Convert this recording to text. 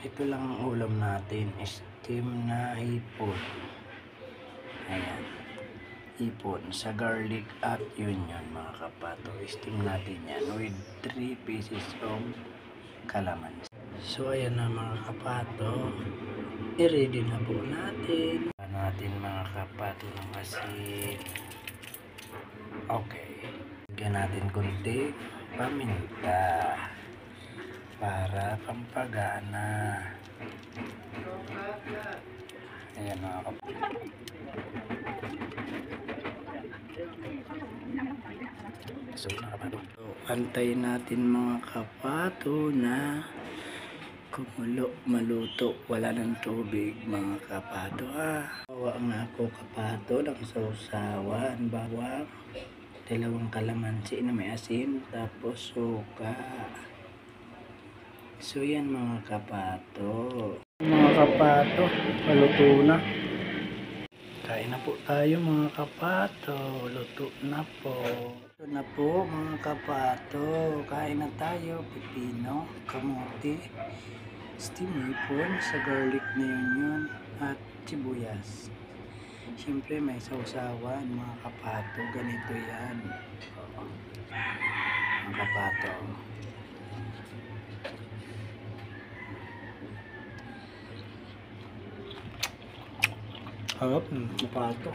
Ito lang ang ulam natin, steam na hipon. Ayan, hipon sa garlic at onion mga kapato. Steam natin yan with 3 pieces of calamansi. So ayan na mga kapato, i-ready na po natin. Mga kapato ng asin. Okay, lagyan natin kunti paminta para pampagana. Ayan mga kapato. So antayin natin mga kapato na kumulo, maluto, wala ng tubig mga kapato Bawa nga ako kapato ng sausawan, bawang, 2 kalamansi na may asin, tapos suka. So yan mga kapato. Mga kapato, maluto na. Kain na po tayo mga kapato, luto na po. Luto na po mga kapato, kain na tayo, pipino, kamote, steam hipon sa garlic na yun at sibuyas. Siyempre may sausawan mga kapato, ganito yan mga kapato. Harap ng kapato.